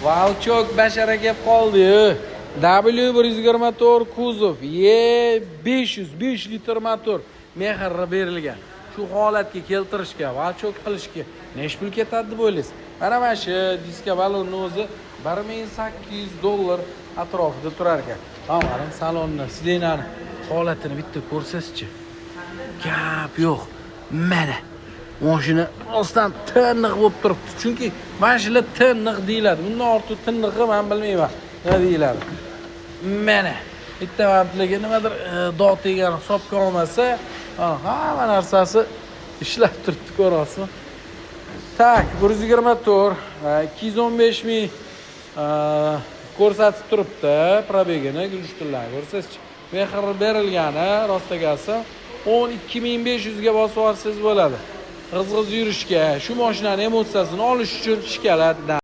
Valchok bashara kelib qoldi. W124 kuzov, E500 litr motor mehrga berilgan. Shu holatga keltirishga, valchok qilishga nech pul ketadi deb o'ylaysiz? Mana shu diska balonni o'zi $1800 atrofida turar ekan. Mana salonni, sidenani holatini bitta ko'rsangizchi. Gap yo'q. Mana mashina rostdan tiniq bo'lib turibdi. Chunki mashina tiniq deyiladi. Bundan ortiq tiniqni men bilmayman. Nima deyiladi? Mana bitta vaqtlarga nimadir dod degan hisobga olmasa, hamma narsasi ishlab turibdi, ko'rasizmi? Tak, 124, 215 ming ko'rsatib turibdi probegini, gulishtirlarni ko'rsangizchi. Mehr berilgani rostagasi 12500 ga bosib olsangiz bo'ladi. G'iz-g'iz yurishga, shu mashinani emotsiyasini olish uchun shikalat